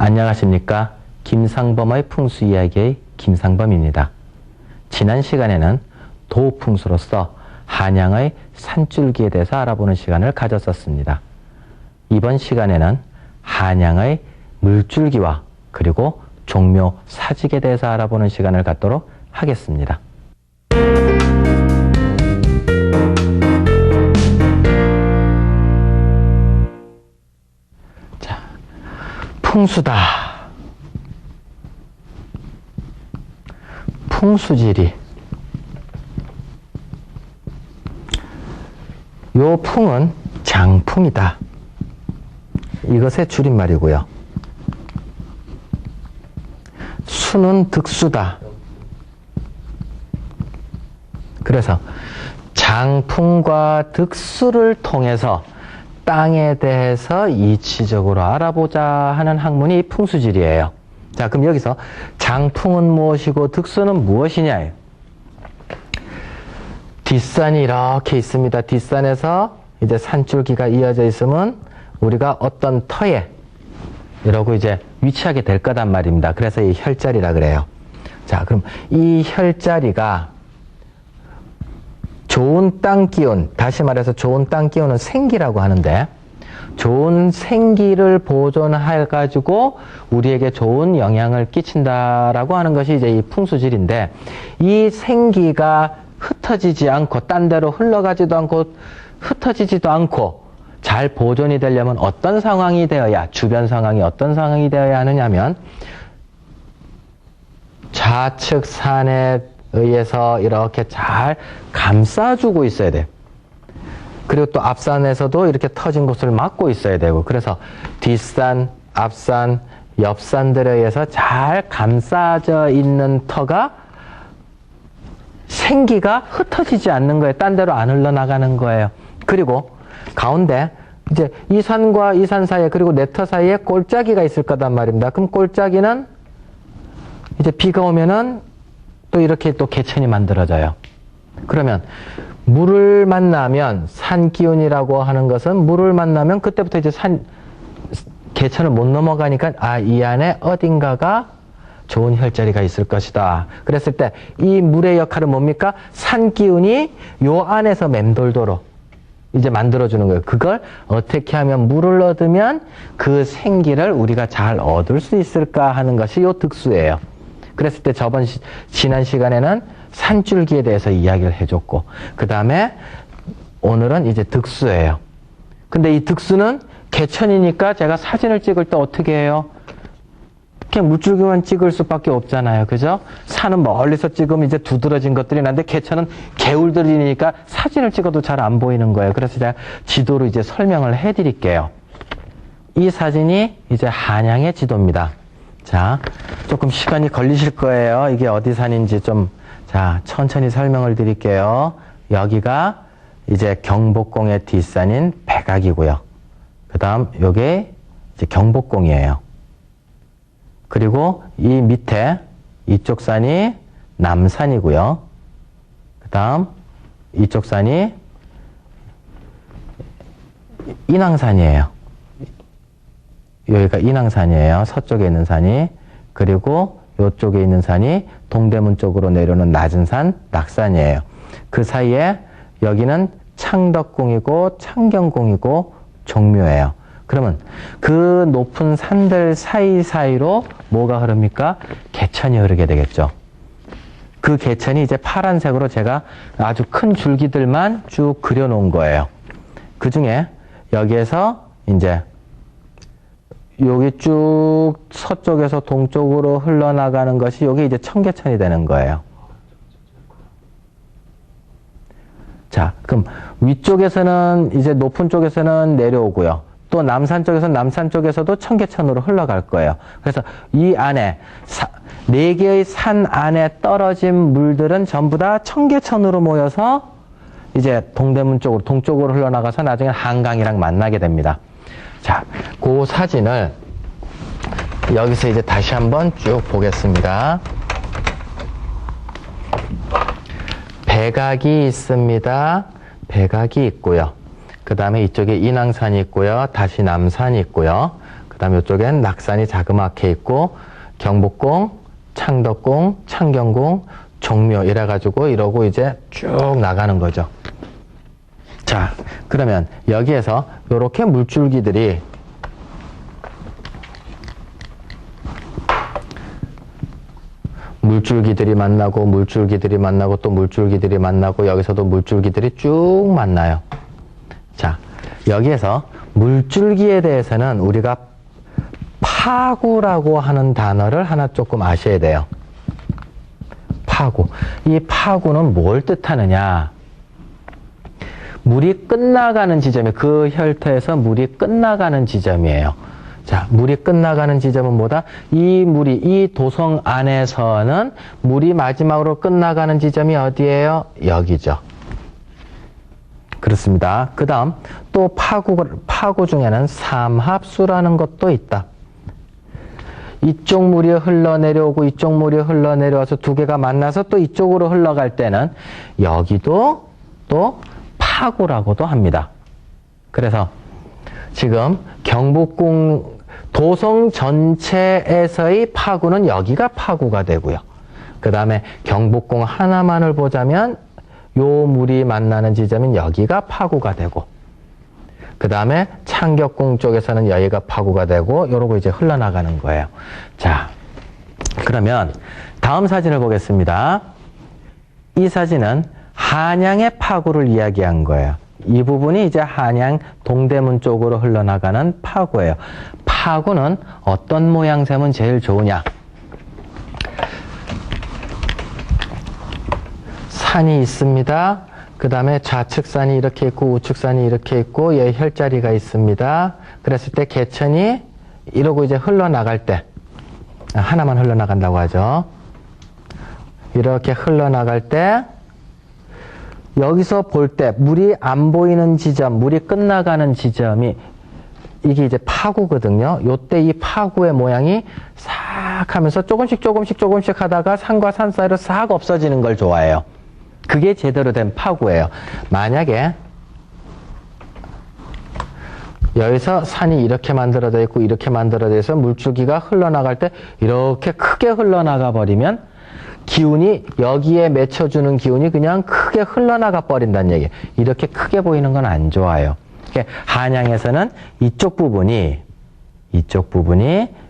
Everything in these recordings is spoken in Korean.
안녕하십니까. 김상범의 풍수 이야기의 김상범입니다. 지난 시간에는 도풍수로서 한양의 산줄기에 대해서 알아보는 시간을 가졌었습니다. 이번 시간에는 한양의 물줄기와 그리고 종묘 사직에 대해서 알아보는 시간을 갖도록 하겠습니다. 자, 풍수다. 풍수지리. 요 풍은 장풍이다. 이것의 줄임말이고요. 수는 득수다. 그래서 장풍과 득수를 통해서 땅에 대해서 이치적으로 알아보자 하는 학문이 풍수지리예요. 자, 그럼 여기서 장풍은 무엇이고 득수는 무엇이냐? 뒷산이 이렇게 있습니다. 뒷산에서 이제 산줄기가 이어져 있으면 우리가 어떤 터에 이러고 이제 위치하게 될 거단 말입니다. 그래서 이 혈자리라 그래요. 자, 그럼 이 혈자리가 좋은 땅 기운, 다시 말해서 좋은 땅 기운은 생기라고 하는데, 좋은 생기를 보존해가지고 우리에게 좋은 영향을 끼친다라고 하는 것이 이제 이 풍수질인데, 이 생기가 흩어지지 않고, 딴 데로 흘러가지도 않고, 흩어지지도 않고, 잘 보존이 되려면 어떤 상황이 되어야, 주변 상황이 어떤 상황이 되어야 하느냐면, 좌측 산에 의해서 이렇게 잘 감싸주고 있어야 돼요. 그리고 또 앞산에서도 이렇게 터진 곳을 막고 있어야 되고, 그래서 뒷산, 앞산, 옆산들에 의해서 잘 감싸져 있는 터가 생기가 흩어지지 않는 거예요. 딴 데로 안 흘러나가는 거예요. 그리고 가운데 이제 이 산과 이 산 사이에, 그리고 내 터 사이에 골짜기가 있을 거단 말입니다. 그럼 골짜기는 이제 비가 오면은 또 이렇게 또 개천이 만들어져요. 그러면 물을 만나면, 산 기운이라고 하는 것은 물을 만나면 그때부터 이제 개천을 못 넘어가니까, 아, 이 안에 어딘가가 좋은 혈자리가 있을 것이다. 그랬을 때 이 물의 역할은 뭡니까? 산 기운이 요 안에서 맴돌도록 이제 만들어주는 거예요. 그걸 어떻게 하면 물을 얻으면 그 생기를 우리가 잘 얻을 수 있을까 하는 것이 요 득수예요. 그랬을 때 지난 시간에는 산줄기에 대해서 이야기를 해줬고, 그 다음에 오늘은 이제 득수예요. 근데 이 득수는 개천이니까 제가 사진을 찍을 때 어떻게 해요? 그냥 물줄기만 찍을 수밖에 없잖아요. 그죠? 산은 멀리서 찍으면 이제 두드러진 것들이 나는데, 개천은 개울들이니까 사진을 찍어도 잘 안 보이는 거예요. 그래서 제가 지도로 이제 설명을 해 드릴게요. 이 사진이 이제 한양의 지도입니다. 자, 조금 시간이 걸리실 거예요. 이게 어디 산인지 좀, 자, 천천히 설명을 드릴게요. 여기가 이제 경복궁의 뒷산인 백악이고요. 그 다음 요게 이제 경복궁이에요. 그리고 이 밑에 이쪽 산이 남산이고요. 그 다음 이쪽 산이 인왕산이에요. 여기가 인왕산이에요. 서쪽에 있는 산이. 그리고 이쪽에 있는 산이 동대문 쪽으로 내려오는 낮은 산, 낙산이에요. 그 사이에 여기는 창덕궁이고 창경궁이고 종묘예요. 그러면 그 높은 산들 사이사이로 뭐가 흐릅니까? 개천이 흐르게 되겠죠. 그 개천이 이제 파란색으로 제가 아주 큰 줄기들만 쭉 그려놓은 거예요. 그 중에 여기에서 이제 여기 쭉 서쪽에서 동쪽으로 흘러나가는 것이 여기 이제 청계천이 되는 거예요. 자, 그럼 위쪽에서는 이제 높은 쪽에서는 내려오고요. 또 남산 쪽에서는 남산 쪽에서도 청계천으로 흘러갈 거예요. 그래서 이 안에 네 개의 산 안에 떨어진 물들은 전부 다 청계천으로 모여서 이제 동대문 쪽으로, 동쪽으로 흘러나가서 나중에 한강이랑 만나게 됩니다. 자, 그 사진을 여기서 이제 다시 한번 쭉 보겠습니다. 백악이 있습니다. 백악이 있고요. 그 다음에 이쪽에 인왕산이 있고요. 다시 남산이 있고요. 그 다음에 이쪽엔 낙산이 자그맣게 있고 경복궁, 창덕궁, 창경궁, 종묘 이래가지고 이러고 이제 쭉 나가는 거죠. 자, 그러면 여기에서 이렇게 물줄기들이 만나고 물줄기들이 만나고 또 물줄기들이 만나고 여기서도 물줄기들이 쭉 만나요. 자, 여기에서 물줄기에 대해서는 우리가 파구라고 하는 단어를 하나 조금 아셔야 돼요. 파구. 이 파구는 뭘 뜻하느냐? 물이 끝나가는 지점이 그 혈터에서 물이 끝나가는 지점이에요. 자, 물이 끝나가는 지점은 뭐다? 이 도성 안에서는 물이 마지막으로 끝나가는 지점이 어디예요? 여기죠. 그렇습니다. 그 다음 또 파구 중에는 삼합수라는 것도 있다. 이쪽 물이 흘러내려오고 이쪽 물이 흘러내려와서 두 개가 만나서 또 이쪽으로 흘러갈 때는 여기도 또 파구라고도 합니다. 그래서 지금 경복궁 도성 전체에서의 파구는 여기가 파구가 되고요. 그 다음에 경복궁 하나만을 보자면 요 물이 만나는 지점인 여기가 파구가 되고, 그 다음에 창덕궁 쪽에서는 여기가 파구가 되고 이러고 이제 흘러나가는 거예요. 자, 그러면 다음 사진을 보겠습니다. 이 사진은 한양의 파구를 이야기한 거예요. 이 부분이 이제 한양 동대문 쪽으로 흘러나가는 파구예요. 파구는 어떤 모양새면 제일 좋으냐? 산이 있습니다. 그 다음에 좌측산이 이렇게 있고 우측산이 이렇게 있고 여기 혈자리가 있습니다. 그랬을 때 개천이 이러고 이제 흘러나갈 때, 하나만 흘러나간다고 하죠. 이렇게 흘러나갈 때 여기서 볼 때 물이 안 보이는 지점, 물이 끝나가는 지점이 이게 이제 파구거든요. 요때 이 파구의 모양이 싹 하면서 조금씩 하다가 산과 산 사이로 싹 없어지는 걸 좋아해요. 그게 제대로 된 파구예요. 만약에 여기서 산이 이렇게 만들어져 있고 이렇게 만들어져 있어 물줄기가 흘러나갈 때 이렇게 크게 흘러나가 버리면 기운이 여기에 맺혀주는 기운이 그냥 크게 흘러나가 버린다는 얘기예요. 이렇게 크게 보이는 건 안 좋아요. 한양에서는 이쪽 부분이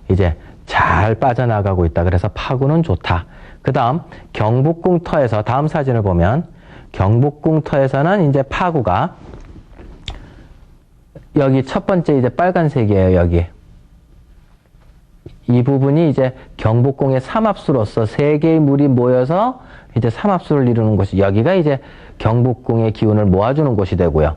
이제 잘 빠져나가고 있다. 그래서 파구는 좋다. 그 다음 경복궁터에서 다음 사진을 보면 경복궁터에서는 이제 파구가 여기 첫 번째 이제 빨간색이에요. 여기 이 부분이 이제 경복궁의 삼합수로서 세 개의 물이 모여서 이제 삼합수를 이루는 곳이, 여기가 이제 경복궁의 기운을 모아주는 곳이 되고요.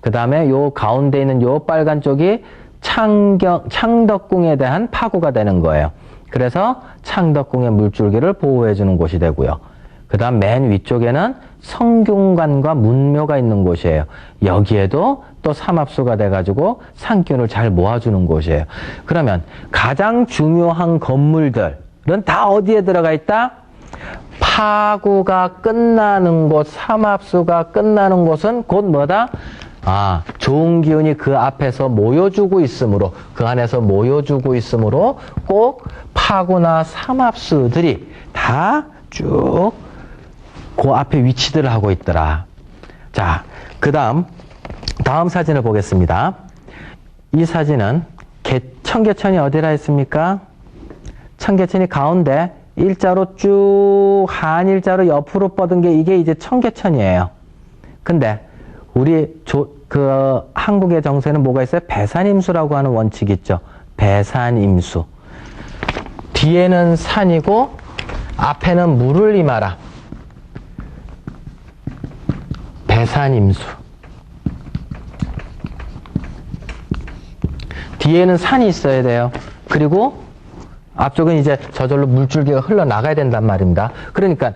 그 다음에 요 가운데 있는 요 빨간 쪽이 창덕궁에 대한 파구가 되는 거예요. 그래서 창덕궁의 물줄기를 보호해주는 곳이 되고요. 그 다음 맨 위쪽에는 성균관과 문묘가 있는 곳이에요. 여기에도 또 삼합수가 돼가지고 산기운을 잘 모아주는 곳이에요. 그러면 가장 중요한 건물들은 다 어디에 들어가 있다? 파구가 끝나는 곳, 삼합수가 끝나는 곳은 곧 뭐다? 좋은 기운이 그 앞에서 모여주고 있으므로, 그 안에서 모여주고 있으므로 꼭 파구나 삼합수들이 다 쭉 그 앞에 위치들을 하고 있더라. 자, 다음 사진을 보겠습니다. 이 사진은 청계천이 어디라 했습니까? 청계천이 가운데 일자로 쭉 한일자로 옆으로 뻗은 게 이게 이제 청계천이에요. 근데 우리 한국의 정세는 뭐가 있어요? 배산임수라고 하는 원칙이 있죠. 배산임수. 뒤에는 산이고 앞에는 물을 임하라. 배산임수. 뒤에는 산이 있어야 돼요. 그리고 앞쪽은 이제 저절로 물줄기가 흘러나가야 된단 말입니다. 그러니까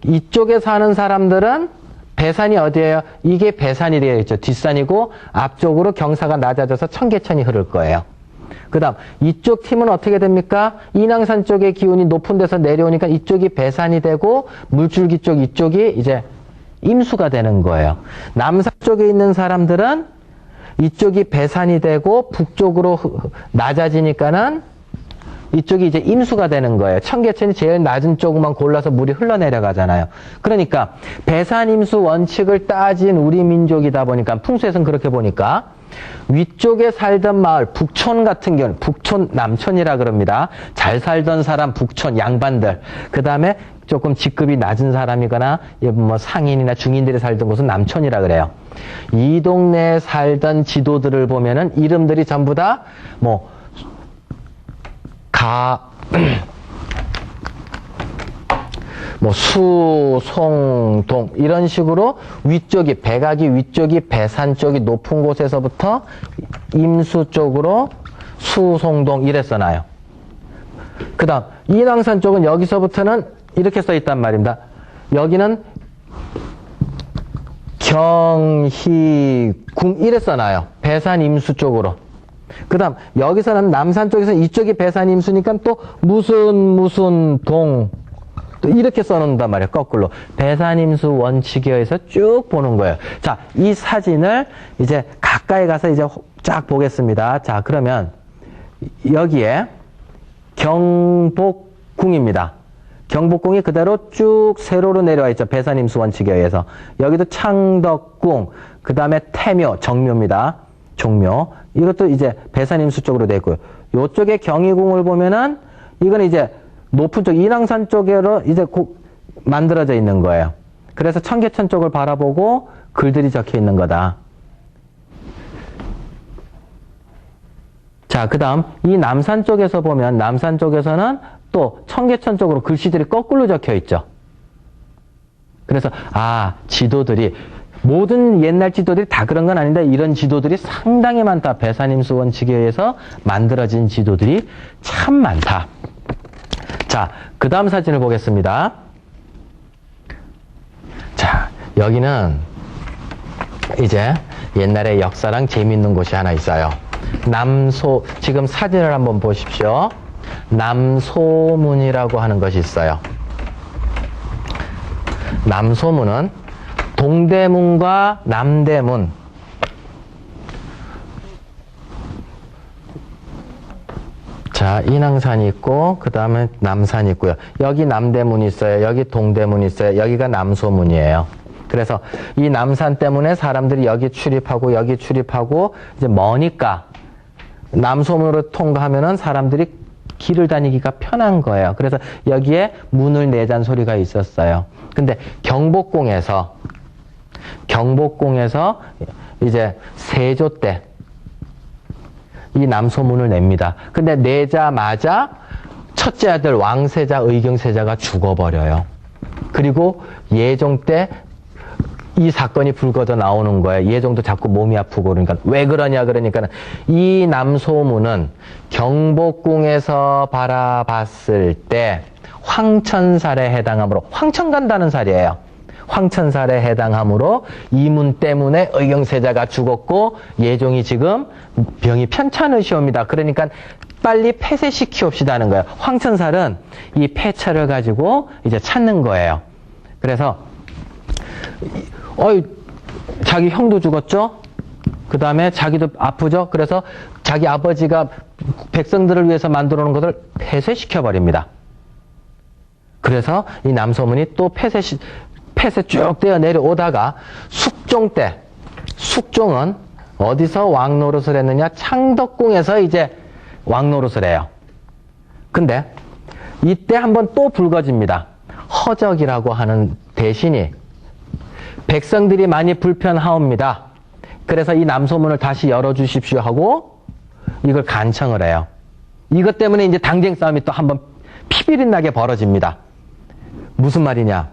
이쪽에 사는 사람들은 배산이 어디예요? 이게 배산이 되어 있죠. 뒷산이고 앞쪽으로 경사가 낮아져서 청계천이 흐를 거예요. 그 다음 이쪽 팀은 어떻게 됩니까? 인왕산 쪽의 기운이 높은 데서 내려오니까 이쪽이 배산이 되고 물줄기 쪽 이쪽이 이제 임수가 되는 거예요. 남산 쪽에 있는 사람들은 이쪽이 배산이 되고 북쪽으로 낮아지니까는 이쪽이 이제 임수가 되는 거예요. 청계천이 제일 낮은 쪽만 골라서 물이 흘러내려가잖아요. 그러니까 배산임수 원칙을 따진 우리 민족이다 보니까 풍수에서는 그렇게 보니까 위쪽에 살던 마을 북촌 같은 경우는 북촌 남촌이라 그럽니다. 잘 살던 사람 북촌 양반들, 그 다음에 조금 직급이 낮은 사람이거나 뭐 상인이나 중인들이 살던 곳은 남촌이라 그래요. 이 동네에 살던 지도들을 보면은 이름들이 전부 다 뭐 뭐 수, 송, 동 이런 식으로 위쪽이 백악이 위쪽이 배산 쪽이 높은 곳에서부터 임수 쪽으로 수, 송, 동 이래 써놔요. 그 다음 인왕산 쪽은 여기서부터는 이렇게 써 있단 말입니다. 여기는 경, 희, 궁 이래 써놔요. 배산 임수 쪽으로. 그 다음 여기서는 남산 쪽에서 이쪽이 배산 임수니까 또 무슨 동 또 이렇게 써놓는단 말이에요. 거꾸로. 배산 임수 원칙에 의해서 쭉 보는 거예요. 자, 이 사진을 이제 가까이 가서 이제 쫙 보겠습니다. 자, 그러면 여기에 경복궁입니다. 경복궁이 그대로 쭉 세로로 내려와 있죠. 배산 임수 원칙에 의해서. 여기도 창덕궁, 그 다음에 태묘, 정묘입니다. 종묘. 이것도 이제 배산임수 쪽으로 되어 있고요. 요쪽에 경희궁을 보면은 이건 이제 높은 쪽 인왕산 쪽으로 이제 만들어져 있는 거예요. 그래서 청계천 쪽을 바라보고 글들이 적혀 있는 거다. 자, 그 다음 이 남산 쪽에서 보면 남산 쪽에서는 또 청계천 쪽으로 글씨들이 거꾸로 적혀 있죠. 그래서 지도들이 모든 옛날 지도들이 다 그런 건 아닌데 이런 지도들이 상당히 많다. 배산임수 원칙에 의해서 만들어진 지도들이 참 많다. 자, 그 다음 사진을 보겠습니다. 자, 여기는 이제 옛날에 역사랑 재미있는 곳이 하나 있어요. 지금 사진을 한번 보십시오. 남소문이라고 하는 것이 있어요. 남소문은 동대문과 남대문, 자, 인왕산이 있고 그 다음에 남산이 있고요. 여기 남대문이 있어요. 여기 동대문이 있어요. 여기가 남소문이에요. 그래서 이 남산 때문에 사람들이 여기 출입하고 이제 머니까 남소문으로 통과하면은 사람들이 길을 다니기가 편한 거예요. 그래서 여기에 문을 내잔 소리가 있었어요. 근데 경복궁에서 이제 세조 때 이 남소문을 냅니다. 근데 내자마자 첫째 아들 왕세자, 의경세자가 죽어버려요. 그리고 예종 때 이 사건이 불거져 나오는 거예요. 예종도 자꾸 몸이 아프고 그러니까 왜 그러냐 그러니까 이 남소문은 경복궁에서 바라봤을 때 황천살에 해당하므로 황천 간다는 살이에요. 황천살에 해당하므로 이 문 때문에 의경세자가 죽었고 예종이 지금 병이 편찮으시옵니다. 그러니까 빨리 폐쇄시키옵시다는 거예요. 황천살은 이 폐차를 가지고 이제 찾는 거예요. 그래서 자기 형도 죽었죠? 그 다음에 자기도 아프죠? 그래서 자기 아버지가 백성들을 위해서 만들어 놓은 것을 폐쇄시켜버립니다. 그래서 이 남소문이 또 폐쇄 쭉 되어 내려오다가 숙종 때, 숙종은 어디서 왕노릇을 했느냐? 창덕궁에서 이제 왕노릇을 해요. 근데 이때 한번 또 불거집니다. 허적이라고 하는 대신이 백성들이 많이 불편하옵니다. 그래서 이 남소문을 다시 열어주십시오 하고 이걸 간청을 해요. 이것 때문에 이제 당쟁 싸움이 또 한번 피비린 나게 벌어집니다. 무슨 말이냐?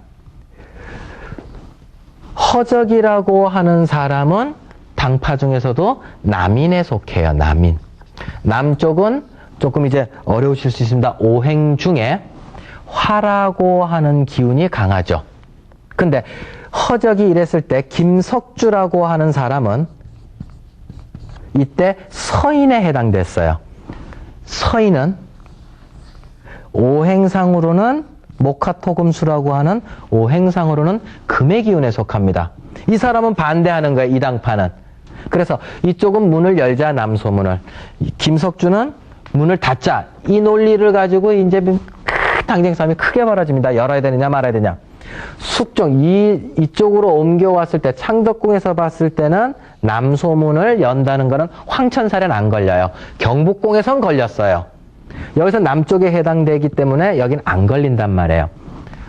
허적이라고 하는 사람은 당파 중에서도 남인에 속해요. 남인. 남쪽은 조금 이제 어려우실 수 있습니다. 오행 중에 화라고 하는 기운이 강하죠. 근데 허적이 이랬을 때 김석주라고 하는 사람은 이때 서인에 해당됐어요. 서인은 오행상으로는 목화토금수라고 하는 오행상으로는 금의 기운에 속합니다. 이 사람은 반대하는 거예요. 이 당파는. 그래서 이쪽은 문을 열자, 남소문을. 김석주는 문을 닫자. 이 논리를 가지고 이제 당쟁 싸움이 크게 벌어집니다. 열어야 되느냐 말아야 되냐. 숙종 이쪽으로 옮겨왔을 때 창덕궁에서 봤을 때는 남소문을 연다는 거는 황천살엔 안 걸려요. 경복궁에선 걸렸어요. 여기서 남쪽에 해당되기 때문에 여긴 안 걸린단 말이에요.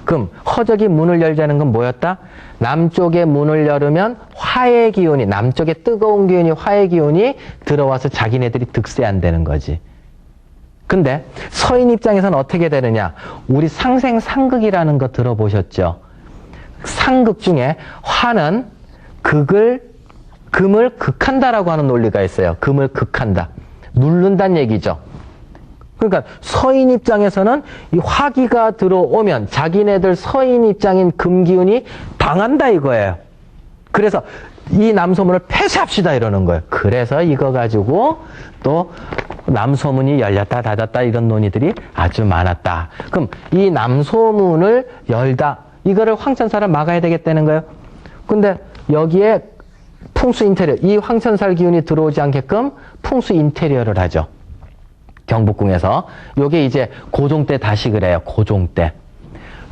그럼 허적이 문을 열자는 건 뭐였다? 남쪽에 문을 열으면 화의 기운이, 남쪽에 뜨거운 기운이, 화의 기운이 들어와서 자기네들이 득세한다는 거지. 근데 서인 입장에서는 어떻게 되느냐? 우리 상생상극이라는 거 들어보셨죠? 상극 중에 화는 금을 극한다라고 하는 논리가 있어요. 금을 극한다. 누른다는 얘기죠. 그러니까 서인 입장에서는 이 화기가 들어오면 자기네들 서인 입장인 금기운이 당한다 이거예요. 그래서 이 남소문을 폐쇄합시다 이러는 거예요. 그래서 이거 가지고 또 남소문이 열렸다 닫았다 이런 논의들이 아주 많았다. 그럼 이 남소문을 열다 이거를 황천살을 막아야 되겠다는 거예요. 근데 여기에 풍수 인테리어, 이 황천살 기운이 들어오지 않게끔 풍수 인테리어를 하죠. 경복궁에서. 요게 이제 고종 때 다시 그래요. 고종 때.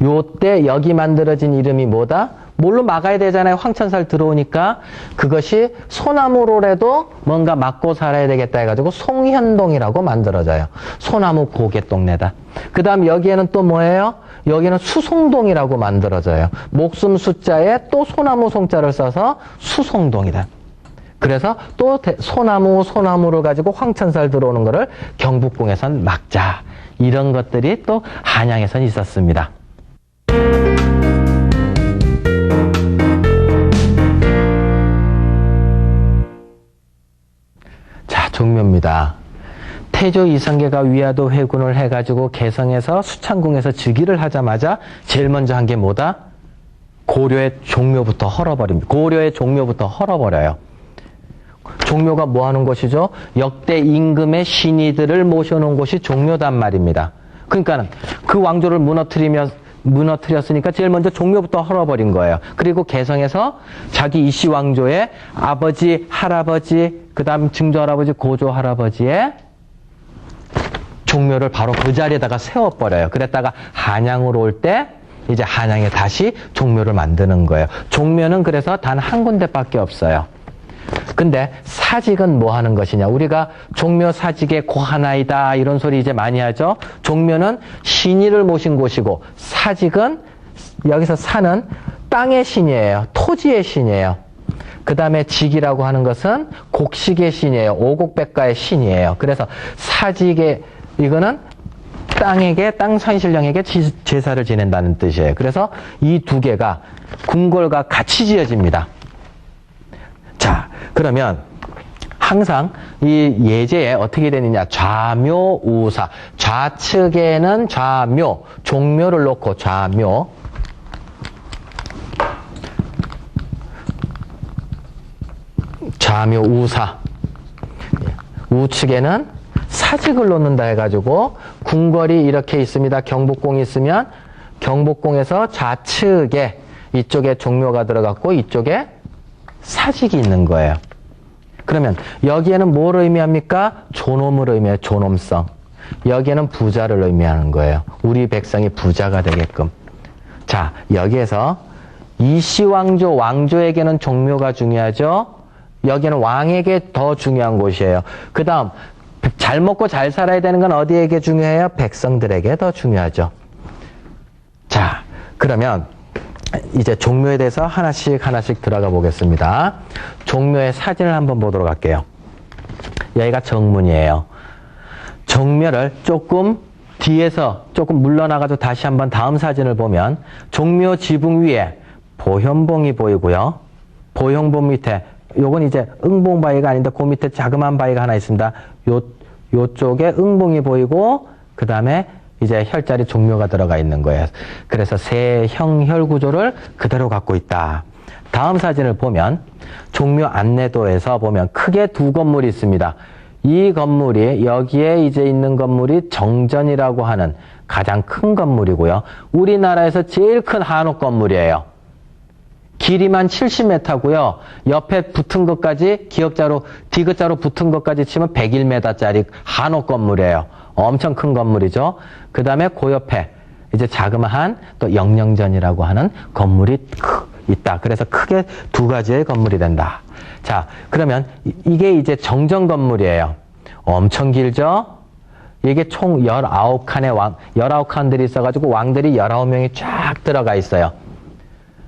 요때 여기 만들어진 이름이 뭐다? 뭘로 막아야 되잖아요. 황천살 들어오니까. 그것이 소나무로라도 뭔가 막고 살아야 되겠다 해가지고 송현동이라고 만들어져요. 소나무 고갯동네다. 그 다음 여기에는 또 뭐예요? 여기는 수송동이라고 만들어져요. 목숨 숫자에 또 소나무 송자를 써서 수송동이다. 그래서 또 소나무를 가지고 황천살 들어오는 거를 경복궁에선 막자. 이런 것들이 또 한양에선 있었습니다. 자, 종묘입니다. 태조 이성계가 위화도 회군을 해가지고 개성에서 수창궁에서 즉위를 하자마자 제일 먼저 한 게 뭐다? 고려의 종묘부터 헐어버립니다. 고려의 종묘부터 헐어버려요. 종묘가 뭐 하는 곳이죠? 역대 임금의 신이들을 모셔놓은 곳이 종묘단 말입니다. 그러니까 그 왕조를 무너뜨렸으니까 제일 먼저 종묘부터 헐어버린 거예요. 그리고 개성에서 자기 이씨 왕조의 아버지, 할아버지, 그 다음 증조할아버지, 고조할아버지의 종묘를 바로 그 자리에다가 세워버려요. 그랬다가 한양으로 올 때 이제 한양에 다시 종묘를 만드는 거예요. 종묘는 그래서 단 한 군데밖에 없어요. 근데 사직은 뭐 하는 것이냐? 우리가 종묘 사직의 고하나이다 이런 소리 이제 많이 하죠. 종묘는 신의를 모신 곳이고 사직은 여기서 사는 땅의 신이에요. 토지의 신이에요. 그 다음에 직이라고 하는 것은 곡식의 신이에요. 오곡백과의 신이에요. 그래서 사직의 이거는 땅 산신령에게 제사를 지낸다는 뜻이에요. 그래서 이 두 개가 궁궐과 같이 지어집니다. 자, 그러면 항상 이 예제에 어떻게 되느냐? 좌묘, 우사. 좌측에는 좌묘, 종묘를 놓고 좌묘. 좌묘, 우사. 우측에는 사직을 놓는다 해가지고 궁궐이 이렇게 있습니다. 경복궁이 있으면 경복궁에서 좌측에 이쪽에 종묘가 들어갔고 이쪽에 사직이 있는 거예요. 그러면 여기에는 뭘 의미합니까? 존엄을 의미해요. 존엄성. 여기에는 부자를 의미하는 거예요. 우리 백성이 부자가 되게끔. 자, 여기에서 이씨 왕조에게는 종묘가 중요하죠. 여기는 왕에게 더 중요한 곳이에요. 그 다음 잘 먹고 잘 살아야 되는 건 어디에게 중요해요? 백성들에게 더 중요하죠. 자, 그러면 이제 종묘에 대해서 하나씩 들어가 보겠습니다. 종묘의 사진을 한번 보도록 할게요. 여기가 정문이에요. 정묘를 조금 뒤에서 조금 물러나가지고 다시 한번 다음 사진을 보면 종묘 지붕 위에 보현봉이 보이고요. 보현봉 밑에 요건 이제 응봉바위가 아닌데 그 밑에 자그마한 바위가 하나 있습니다. 요쪽에 응봉이 보이고 그 다음에 이제 혈자리 종묘가 들어가 있는 거예요. 그래서 세형혈 구조를 그대로 갖고 있다. 다음 사진을 보면 종묘 안내도에서 보면 크게 두 건물이 있습니다. 이 건물이 여기에 이제 있는 건물이 정전이라고 하는 가장 큰 건물이고요. 우리나라에서 제일 큰 한옥 건물이에요. 길이만 70m고요. 옆에 붙은 것까지 기역자로 디귿자로 붙은 것까지 치면 101m짜리 한옥 건물이에요. 엄청 큰 건물이죠. 그 다음에 그 옆에 이제 자그마한 또 영령전이라고 하는 건물이 있다. 그래서 크게 두 가지의 건물이 된다. 자, 그러면 이게 이제 정전 건물이에요. 엄청 길죠? 이게 총 19칸들이 있어가지고 왕들이 19명이 쫙 들어가 있어요.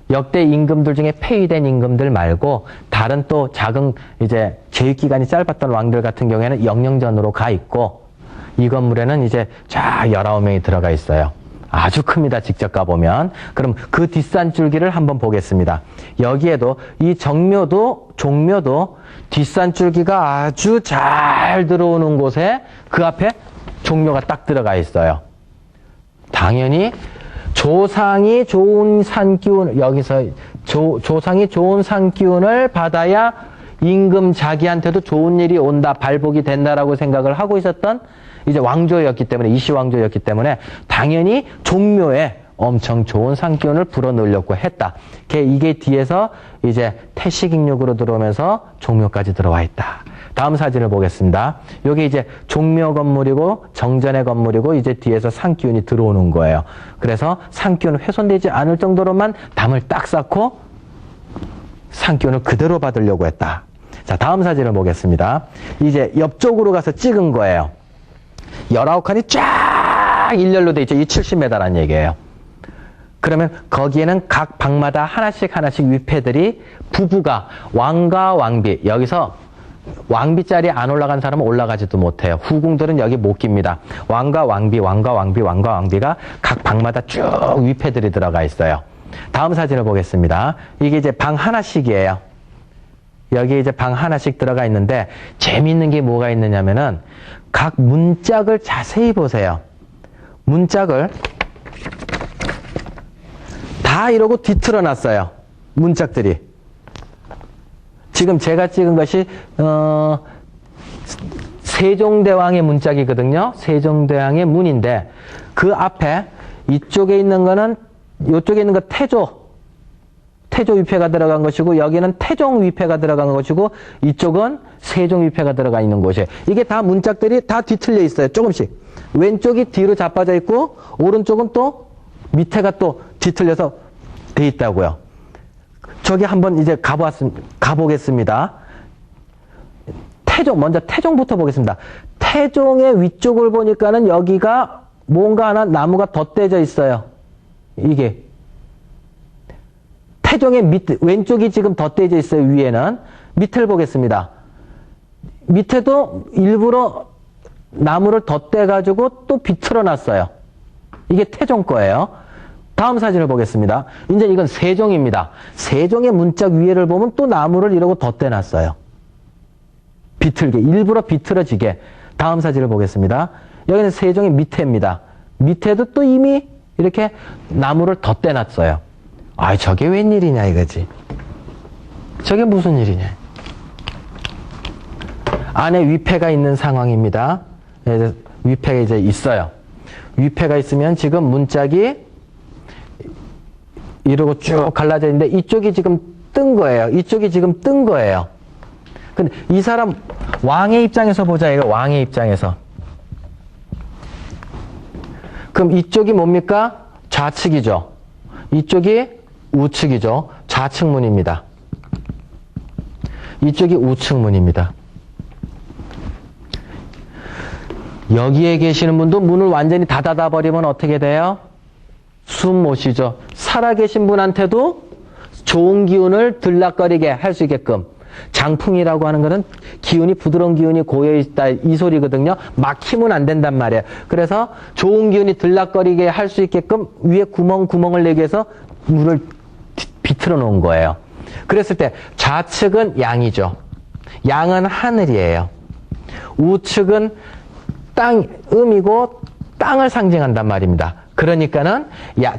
역대 임금들 중에 폐위된 임금들 말고 다른 또 작은 이제 재위기간이 짧았던 왕들 같은 경우에는 영령전으로 가 있고 이 건물에는 이제 쫙 19명이 들어가 있어요. 아주 큽니다. 직접 가보면. 그럼 그 뒷산 줄기를 한번 보겠습니다. 여기에도 이 종묘도 뒷산 줄기가 아주 잘 들어오는 곳에 그 앞에 종묘가 딱 들어가 있어요. 당연히 조상이 좋은 산기운, 여기서 조상이 좋은 산기운을 받아야 임금 자기한테도 좋은 일이 온다, 발복이 된다라고 생각을 하고 있었던 이제 왕조였기 때문에, 이시왕조였기 때문에 당연히 종묘에 엄청 좋은 산기운을 불어넣으려고 했다. 이게 뒤에서 이제 태식익육으로 들어오면서 종묘까지 들어와 있다. 다음 사진을 보겠습니다. 여기 이제 종묘 건물이고 정전의 건물이고 이제 뒤에서 산기운이 들어오는 거예요. 그래서 산기운은 훼손되지 않을 정도로만 담을 딱 쌓고 산기운을 그대로 받으려고 했다. 자, 다음 사진을 보겠습니다. 이제 옆쪽으로 가서 찍은 거예요. 19칸이 쫙 일렬로 돼 있죠. 이 70m라는 얘기예요. 그러면 거기에는 각 방마다 하나씩 위패들이 부부가 왕과 왕비, 여기서 왕비 자리에 안 올라간 사람은 올라가지도 못해요. 후궁들은 여기 못 깁니다. 왕과 왕비가 각 방마다 쭉 위패들이 들어가 있어요. 다음 사진을 보겠습니다. 이게 이제 방 하나씩이에요. 여기 이제 방 하나씩 들어가 있는데 재미있는 게 뭐가 있느냐면은 각 문짝을 자세히 보세요. 문짝을 다 이러고 뒤틀어 놨어요. 문짝들이. 지금 제가 찍은 것이 세종대왕의 문짝이거든요. 세종대왕의 문인데 그 앞에 이쪽에 있는 거는 이쪽에 있는 거 태조 위패가 들어간 것이고 여기는 태종 위패가 들어간 것이고 이쪽은 세종 위패가 들어가 있는 곳이에요. 이게 다 문짝들이 다 뒤틀려 있어요. 조금씩. 왼쪽이 뒤로 자빠져 있고 오른쪽은 또 밑에가 또 뒤틀려서 돼 있다고요. 저기 한번 이제 가보겠습니다. 먼저 태종부터 보겠습니다. 태종의 위쪽을 보니까는 여기가 뭔가 하나 나무가 덧대져 있어요. 이게. 태종의 왼쪽이 지금 덧대져 있어요. 위에는. 밑을 보겠습니다. 밑에도 일부러 나무를 덧대가지고 또 비틀어 놨어요. 이게 태종 거예요. 다음 사진을 보겠습니다. 이제 이건 세종입니다. 세종의 문짝 위에를 보면 또 나무를 이러고 덧대놨어요. 비틀게, 일부러 비틀어지게. 다음 사진을 보겠습니다. 여기는 세종의 밑에입니다. 밑에도 또 이미 이렇게 나무를 덧대놨어요. 아, 저게 웬일이냐 이거지. 저게 무슨 일이냐. 안에 위패가 있는 상황입니다. 위패가 이제 있어요. 위패가 있으면 지금 문짝이 이러고 쭉 갈라져 있는데 이쪽이 지금 뜬 거예요. 이쪽이 지금 뜬 거예요. 근데 이 사람 왕의 입장에서 보자. 이거 왕의 입장에서. 그럼 이쪽이 뭡니까? 좌측이죠. 이쪽이 우측이죠. 좌측문입니다. 이쪽이 우측문입니다. 여기에 계시는 분도 문을 완전히 닫아다 버리면 어떻게 돼요? 숨 못 쉬죠. 살아계신 분한테도 좋은 기운을 들락거리게 할 수 있게끔. 장풍이라고 하는 것은 기운이, 부드러운 기운이 고여있다 이 소리거든요. 막히면 안 된단 말이에요. 그래서 좋은 기운이 들락거리게 할 수 있게끔 위에 구멍을 내기 위해서 물을 비틀어 놓은 거예요. 그랬을 때 좌측은 양이죠. 양은 하늘이에요. 우측은 음이고 땅을 상징한단 말입니다. 그러니까는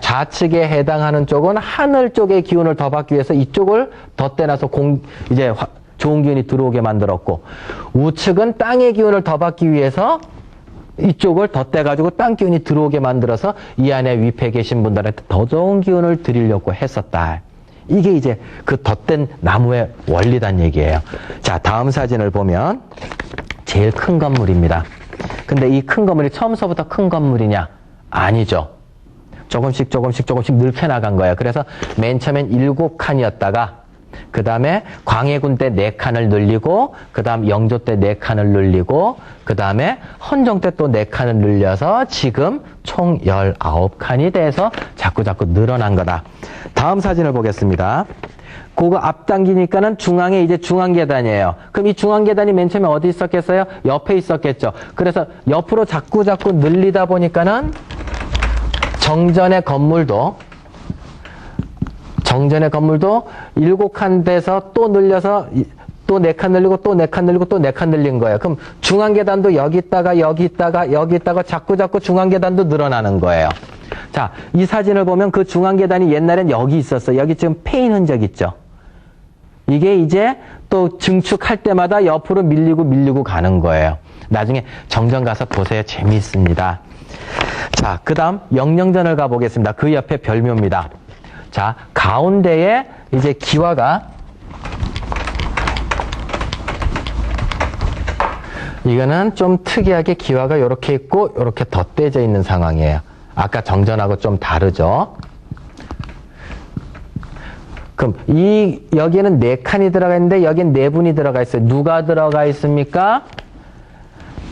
좌측에 해당하는 쪽은 하늘 쪽의 기운을 더 받기 위해서 이쪽을 덧대놔서 이제 좋은 기운이 들어오게 만들었고, 우측은 땅의 기운을 더 받기 위해서 이쪽을 덧대가지고 땅 기운이 들어오게 만들어서 이 안에 위패 계신 분들한테 더 좋은 기운을 드리려고 했었다. 이게 이제 그 덧댄 나무의 원리단 얘기예요. 자, 다음 사진을 보면 제일 큰 건물입니다. 근데 이 큰 건물이 처음서부터 큰 건물이냐? 아니죠. 조금씩 늙혀 나간 거예요. 그래서 맨 처음엔 7칸이었다가 그 다음에 광해군 때 4칸을 늘리고 그 다음 영조 때 4칸을 늘리고 그 다음에 헌종 때 또 4칸을 늘려서 지금 총 19칸이 돼서 자꾸 늘어난 거다. 다음 사진을 보겠습니다. 그거 앞당기니까는 중앙에 이제 중앙계단이에요. 그럼 이 중앙계단이 맨 처음에 어디 있었겠어요? 옆에 있었겠죠. 그래서 옆으로 자꾸 늘리다 보니까는 정전의 건물도 7칸 돼서 또 늘려서 또 4칸 늘리고 또 4칸 늘리고 또 4칸 늘린 거예요. 그럼 중앙계단도 여기 있다가 자꾸 중앙계단도 늘어나는 거예요. 자, 이 사진을 보면 그 중앙계단이 옛날엔 여기 있었어요. 여기 지금 패인 흔적 있죠. 이게 이제 또 증축할 때마다 옆으로 밀리고 가는 거예요. 나중에 정전 가서 보세요. 재미있습니다. 자, 그 다음 영령전을 가보겠습니다. 그 옆에 별묘입니다. 자, 가운데에 이제 기와가 이거는 좀 특이하게 기와가 이렇게 있고 이렇게 덧대져 있는 상황이에요. 아까 정전하고 좀 다르죠. 그럼 여기에는 4칸이 들어가 있는데 여기엔 4분이 들어가 있어요. 누가 들어가 있습니까?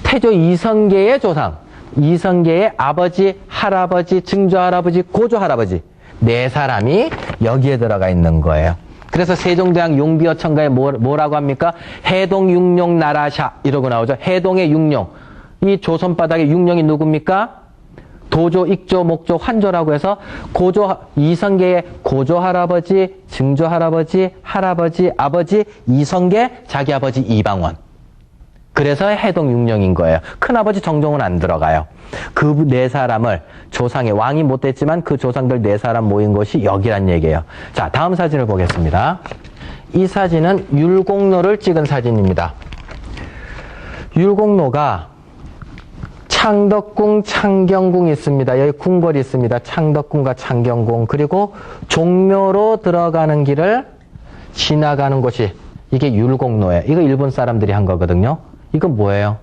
태조 이성계의 조상, 이성계의 아버지, 할아버지, 증조할아버지, 고조할아버지 4사람이 여기에 들어가 있는 거예요. 그래서 세종대왕 용비어천가에 뭐라고 합니까? 해동 육룡 나라샤 이러고 나오죠. 해동의 육룡. 이 조선 바닥의 육룡이 누굽니까? 도조, 익조, 목조, 환조라고 해서 이성계의 고조할아버지, 증조할아버지, 할아버지, 아버지, 이성계, 자기 아버지 이방원. 그래서 해동 육룡인 거예요. 큰아버지 정종은 안 들어가요. 그 4사람을 조상의 왕이 못 됐지만 그 조상들 4사람 모인 곳이 여기란 얘기예요. 자, 다음 사진을 보겠습니다. 이 사진은 율곡로를 찍은 사진입니다. 율곡로가 창덕궁, 창경궁이 있습니다. 여기 궁궐이 있습니다. 창덕궁과 창경궁. 그리고 종묘로 들어가는 길을 지나가는 곳이 이게 율곡로예요. 이거 일본 사람들이 한 거거든요. 이건 뭐예요?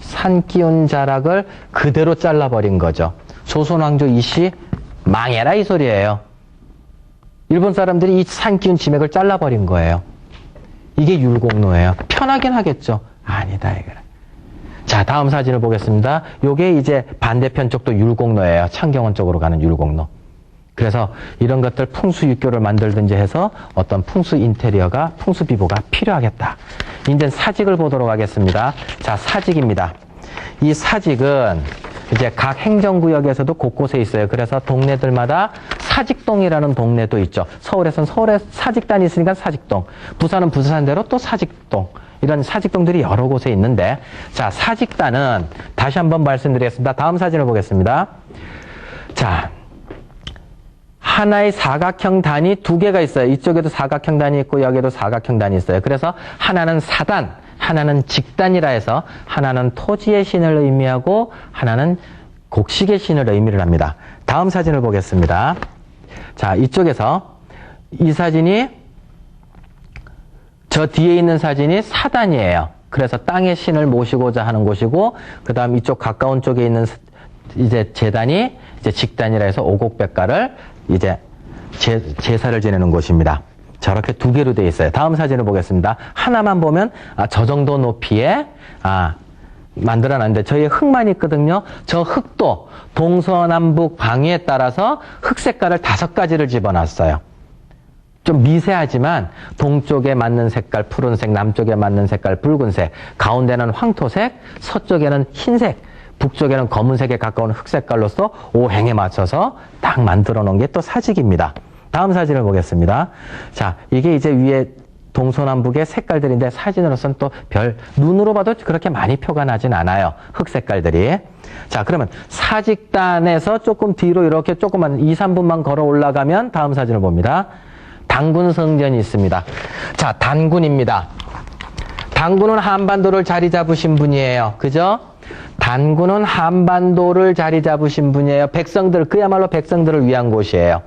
산기운 자락을 그대로 잘라버린 거죠. 조선왕조 이씨 망해라 이 소리예요. 일본 사람들이 이 산기운 지맥을 잘라버린 거예요. 이게 율곡로예요. 편하긴 하겠죠. 아니다 이거는. 자, 다음 사진을 보겠습니다. 요게 이제 반대편 쪽도 율곡로예요. 창경원 쪽으로 가는 율곡로. 그래서 이런 것들 풍수육교를 만들든지 해서 어떤 풍수 인테리어가, 풍수 비보가 필요하겠다. 이제 사직을 보도록 하겠습니다. 자, 사직입니다. 이 사직은 이제 각 행정구역에서도 곳곳에 있어요. 그래서 동네들마다 사직동이라는 동네도 있죠. 서울에서는 서울에 사직단이 있으니까 사직동. 부산은 부산대로 또 사직동. 이런 사직동들이 여러 곳에 있는데, 자, 사직단은 다시 한번 말씀드리겠습니다. 다음 사진을 보겠습니다. 자, 하나의 사각형 단이 2개가 있어요. 이쪽에도 사각형 단이 있고 여기에도 사각형 단이 있어요. 그래서 하나는 사단, 하나는 직단이라 해서 하나는 토지의 신을 의미하고 하나는 곡식의 신을 의미를 합니다. 다음 사진을 보겠습니다. 자, 이쪽에서 이 사진이 저 뒤에 있는 사진이 사단이에요. 그래서 땅의 신을 모시고자 하는 곳이고, 그 다음 이쪽 가까운 쪽에 있는 이제 제단이 이제 직단이라 해서 오곡백가를 이제 제사를 지내는 곳입니다. 저렇게 2개로 되어 있어요. 다음 사진을 보겠습니다. 하나만 보면 저 정도 높이에 만들어놨는데 저희 흙만 있거든요. 저 흙도 동서남북 방위에 따라서 흙 색깔을 5가지를 집어놨어요. 좀 미세하지만 동쪽에 맞는 색깔 푸른색, 남쪽에 맞는 색깔 붉은색, 가운데는 황토색, 서쪽에는 흰색, 북쪽에는 검은색에 가까운 흑색깔로서 오행에 맞춰서 딱 만들어 놓은 게 또 사직입니다. 다음 사진을 보겠습니다. 자, 이게 이제 위에 동서남북의 색깔들인데 사진으로서는 또 눈으로 봐도 그렇게 많이 표가 나진 않아요. 흑 색깔들이. 자, 그러면 사직단에서 조금 뒤로 이렇게 조금만 2, 3분만 걸어 올라가면 다음 사진을 봅니다. 단군 성전이 있습니다. 자, 단군입니다. 단군은 한반도를 자리 잡으신 분이에요. 그죠? 단군은 한반도를 자리 잡으신 분이에요. 백성들, 그야말로 백성들을 위한 곳이에요.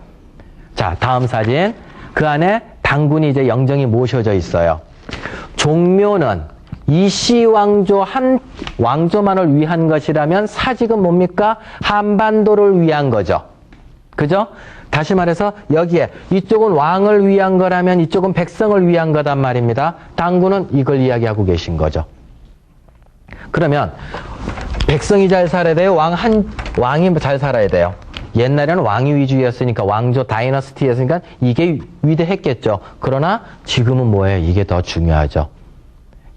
자, 다음 사진. 그 안에 당군이 이제 영정이 모셔져 있어요. 종묘는 이씨 왕조 한 왕조만을 위한 것이라면 사직은 뭡니까? 한반도를 위한 거죠. 그죠? 다시 말해서 여기에 이쪽은 왕을 위한 거라면 이쪽은 백성을 위한 거단 말입니다. 당군은 이걸 이야기하고 계신 거죠. 그러면 백성이 잘 살아야 돼요? 왕이 잘 살아야 돼요? 옛날에는 왕위 위주였으니까 왕조 다이너스티였으니까 이게 위대했겠죠. 그러나 지금은 뭐예요? 이게 더 중요하죠.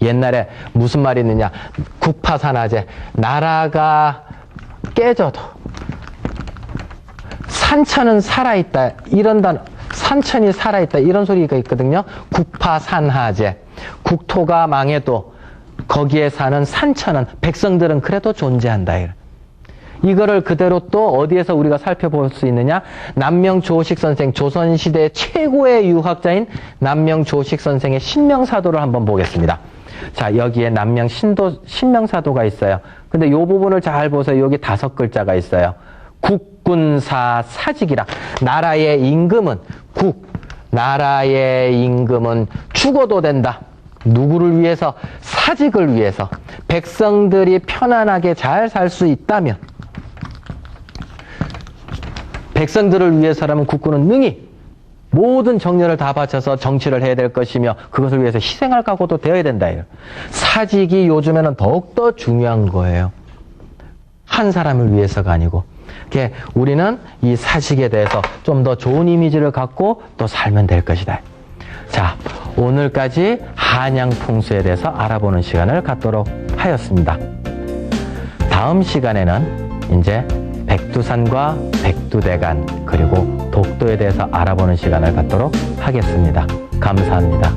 옛날에 무슨 말이 있느냐? 국파산하제. 나라가 깨져도 산천은 살아있다. 이런 단어, 산천이 살아있다. 이런 소리가 있거든요. 국파산하제. 국토가 망해도 거기에 사는 산천은, 백성들은 그래도 존재한다. 이거를 그대로 또 어디에서 우리가 살펴볼 수 있느냐? 남명조식 선생, 조선시대 최고의 유학자인 남명조식 선생의 신명사도를 한번 보겠습니다. 자, 여기에 남명 신명사도가 있어요. 근데 이 부분을 잘 보세요. 여기 5글자가 있어요. 국군사 사직이라. 나라의 임금은 나라의 임금은 죽어도 된다. 누구를 위해서? 사직을 위해서. 백성들이 편안하게 잘 살 수 있다면, 백성들을 위해서라면 국군은 능히 모든 정열을 다 바쳐서 정치를 해야 될 것이며 그것을 위해서 희생할 각오도 되어야 된다. 사직이 요즘에는 더욱더 중요한 거예요. 한 사람을 위해서가 아니고. 우리는 이 사직에 대해서 좀 더 좋은 이미지를 갖고 또 살면 될 것이다. 자, 오늘까지 한양 풍수에 대해서 알아보는 시간을 갖도록 하였습니다. 다음 시간에는 이제 백두산과 백두대간 그리고 독도에 대해서 알아보는 시간을 갖도록 하겠습니다. 감사합니다.